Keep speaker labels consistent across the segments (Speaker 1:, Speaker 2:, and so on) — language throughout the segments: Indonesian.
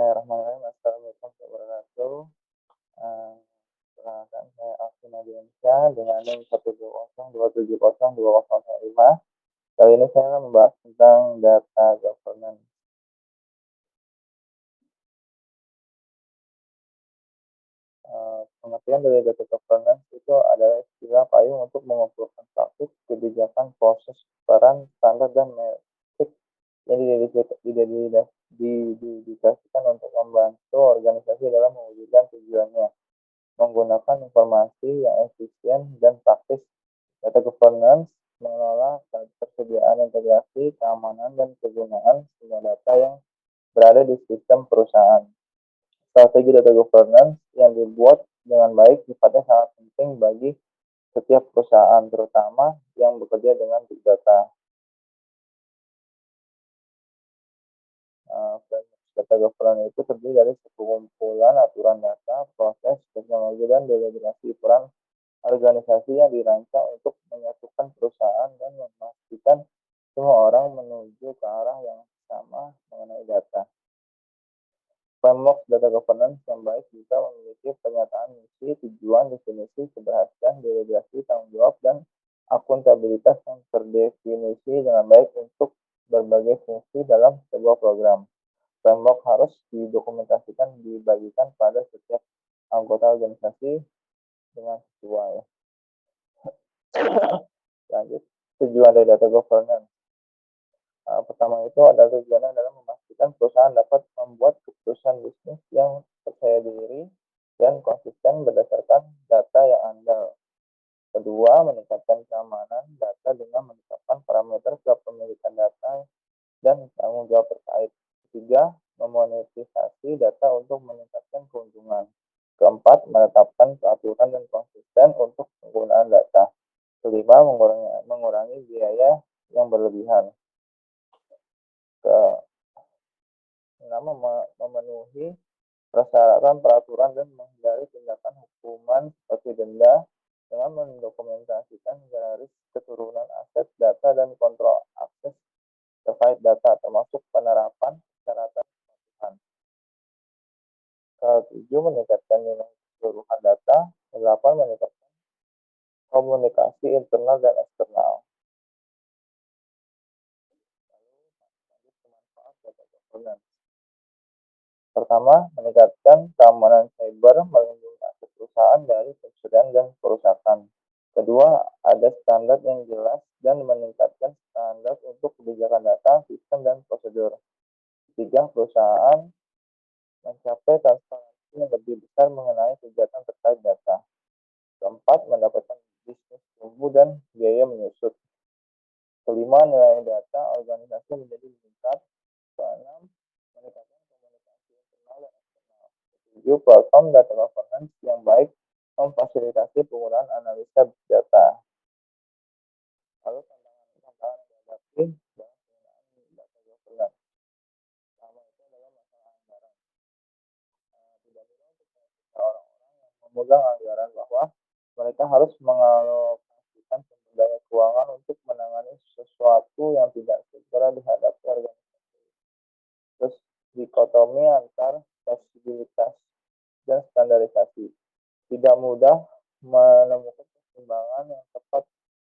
Speaker 1: Bismillahirrahmanirrahim. Assalamualaikum warahmatullahi wabarakatuh. Perkenalkan saya Alvin Nadiansyah dengan NIM 120270205. Kali ini saya akan membahas tentang data governance. Pengertian dari data governance itu adalah istilah payung untuk mengumpulkan praktik, kebijakan, proses, peran, standar, dan metrik yang didedikasikan untuk membantu organisasi dalam mewujudkan tujuannya menggunakan informasi yang efisien dan praktis. Data governance mengelola ketersediaan, integrasi, keamanan, dan kegunaan semua data yang berada di sistem perusahaan. Strategi data governance yang dibuat dengan baik sifatnya sangat penting bagi setiap perusahaan, terutama yang bekerja dengan big data. Data governance itu terdiri dari sekumpulan aturan data, proses, teknologi, dan delegitimasi peran organisasi yang dirancang untuk menyatukan perusahaan dan memastikan semua orang menuju ke arah yang sama mengenai data. Framework data governance yang baik bisa memiliki pernyataan misi, tujuan, definisi, keberhasilan, delegasi, tanggung jawab, dan akuntabilitas yang terdefinisi dengan baik untuk berbagai fungsi dalam sebuah program. Framework harus didokumentasikan, dibagikan pada setiap anggota organisasi dengan sesuai. Lanjut, tujuan dari data governance. Pertama itu adalah tujuannya adalah memastikan perusahaan dapat membuat keputusan bisnis yang percaya diri dan konsisten berdasarkan data yang andal. Kedua, meningkatkan keamanan data dengan menetapkan parameter kepemilikan data dan tanggung jawab terkait. Ketiga, memonetisasi data untuk meningkatkan keuntungan. Keempat, menetapkan peraturan dan konsisten untuk penggunaan data. Kelima, mengurangi biaya yang berlebihan. Keenam, memenuhi persyaratan peraturan dan menghindari tindakan hukuman seperti denda dengan mendokumentasikan garis keturunan aset data dan kontrol akses terkait data, termasuk penerapan persyaratan kepatuhan. Ketujuh, meningkatkan nilai keseluruhan data. Kedelapan, meningkatkan komunikasi internal dan eksternal. Pertama, meningkatkan keamanan cyber, melindungi aset perusahaan dari pencurian dan perusakan. Kedua, ada standar yang jelas dan meningkatkan standar untuk kebijakan data, sistem, dan prosedur. Ketiga, perusahaan mencapai transparansi yang lebih besar mengenai kegiatan terkait data. Keempat, mendapatkan bisnis tumbuh dan biaya menyusut. Kelima, nilai data organisasi menjadi meningkat. Keenam, meningkatkan komunikasi internal dan eksternal. Ketujuh, platform data governance yang baik memfasilitasi penggunaan analisa data. Lalu tantangan yang dihadapi dalam penggunaan data governance. Pertama itu adalah masalah anggaran. Tidak mudah untuk orang-orang yang memegang anggaran bahwa mereka harus mengalokasikan sumber daya keuangan untuk menangani sesuatu yang tidak segera dihadapi organisasi. Terus dikotomi antar fleksibilitas dan standarisasi. Tidak mudah menemukan keseimbangan yang tepat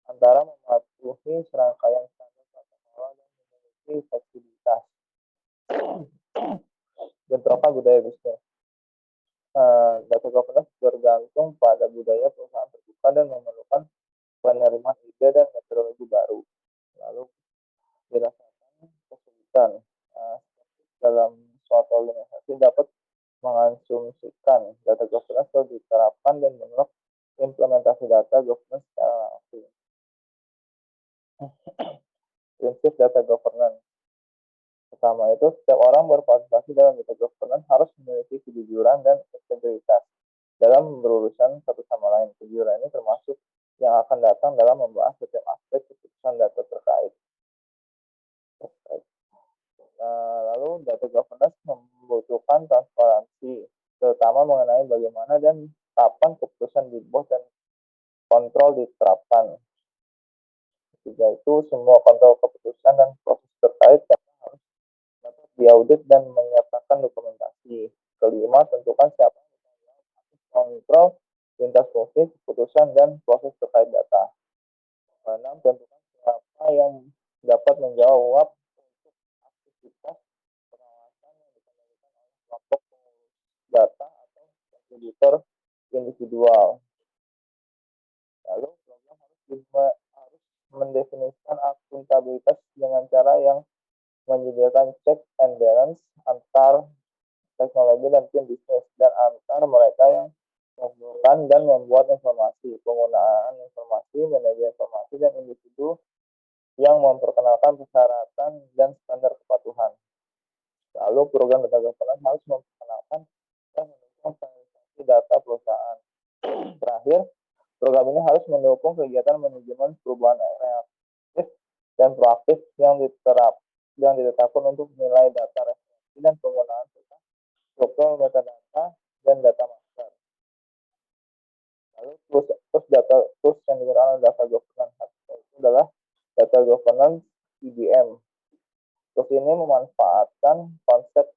Speaker 1: antara mematuhi serangkaian standar tata kelola dan memiliki fleksibilitas. Bentrokan budaya bisnis. Data governance bergantung pada budaya perusahaan terbuka dan memerlukan penerimaan ide dan metodologi baru. Lalu dirasakan kesulitan dalam suatu organisasi dapat mengasumsikan data governance atau diterapkan dan menolak implementasi data governance secara langsung. Prinsip data governance. Pertama itu, setiap orang berpartisipasi dalam data governance harus memiliki kejujuran dan integritas dalam berurusan satu sama lain. Kejujuran ini termasuk yang akan datang dalam membahas setiap aspek keputusan data terkait. Lalu data governance membutuhkan transparansi, terutama mengenai bagaimana dan kapan keputusan dibuat dan kontrol diterapkan. Ketiga itu, semua kontrol keputusan dan proses terkait harus dapat diaudit dan menyertakan dokumentasi. informasi. Kelima, tentukan siapa yang mengontrol lintas fungsi, keputusan, dan proses terkait data. Keenam, tentukan siapa yang dapat menjawab untuk aktivitas pengawasan yang dikendalikan oleh kelompok pengurus data atau kontributor individual. Lalu program harus mendefinisikan akuntabilitas dengan cara yang menyediakan check and balance antar teknologi dan tim bisnis dan antar mereka yang mengumpulkan dan membuat informasi, penggunaan informasi, manajer informasi, dan individu yang memperkenalkan persyaratan dan standar kepatuhan. Lalu program data governance harus memperkenalkan dan mendukung standarisasi data perusahaan. Terakhir, program ini harus mendukung kegiatan manajemen perubahan reaktif dan proaktif yang ditetapkan untuk nilai data referensi dan penggunaan struktur metadata dan data master. Lalu tools yang digunakan oleh data governance itu adalah data governance IBM. Tools ini memanfaatkan konsep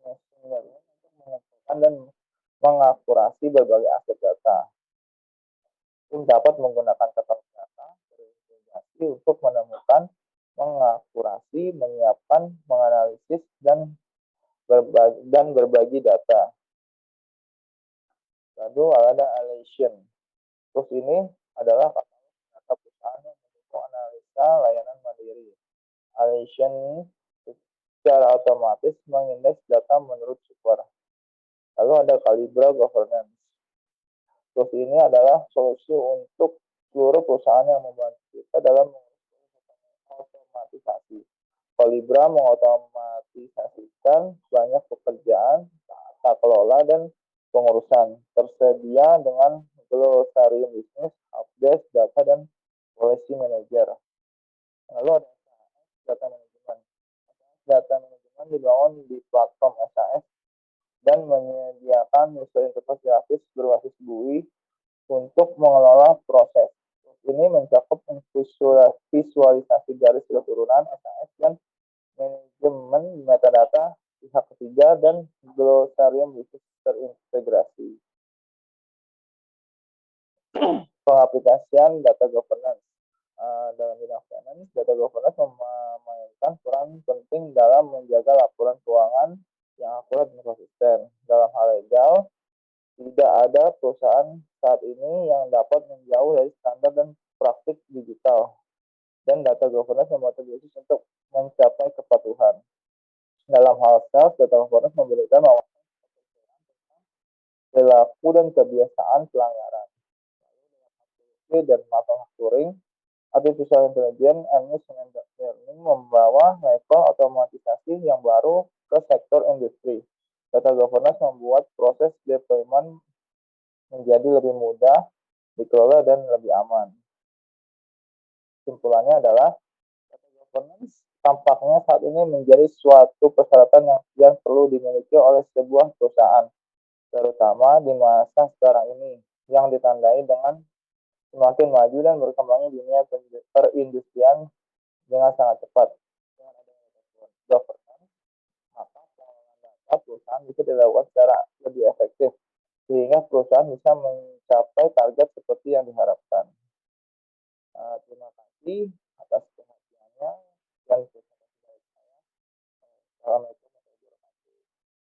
Speaker 1: machine learning untuk mengumpulkan dan mengakurasi berbagai aset data. Tim dapat menggunakan katalog data berintegrasi untuk menemukan, mengakurasi, menyiapkan, menganalisis, dan berbagi data. Lalu ada Alation. Terus ini adalah data perusahaan yang mendukung analisa layanan mandiri. Alation secara otomatis mengindeks data menurut super. Lalu ada Calibra Governance. Terus ini adalah solusi untuk seluruh perusahaan yang membantu kita dalam otomatisasi. Calibra mengotomatisasikan banyak pekerjaan, tata kelola, dan pengurusan. Tersedia dengan glosarium bisnis, update data, dan policy manager. Lalu ada data manajemen. Data manajemen dibangun di platform SAS dan menyediakan user interface grafis berbasis GUI untuk mengelola proses. Ini mencakup visualisasi garis keturunan SAS dan manajemen metadata pihak ketiga dan glosarium bisnis terintegrasi. Pengaplikasian data governance. Dalam bidang finance, data governance memainkan peran penting dalam menjaga laporan keuangan yang akurat dan konsisten. Dalam hal legal, tidak ada perusahaan saat ini yang dapat menjauh dari standar dan praktik digital. Dan data governance membantu untuk mencapai kepatuhan. Dalam hal sales, data governance memberikan wawasan tentang perilaku dan kebiasaan pelanggaran. Dan manufacturing, artificial intelligence and machine learning membawa level otomatisasi yang baru ke sektor industri. Data governance membuat proses deployment menjadi lebih mudah dikelola dan lebih aman. Kesimpulannya adalah data governance tampaknya saat ini menjadi suatu persyaratan yang perlu dimiliki oleh sebuah perusahaan, terutama di masa sekarang ini yang ditandai dengan semakin maju dan berkembangnya dunia perindustrian dengan sangat cepat. Dengan adanya governance, maka pengelolaan data perusahaan bisa dilakukan secara lebih efektif, sehingga perusahaan bisa mencapai target seperti yang diharapkan. Terima kasih.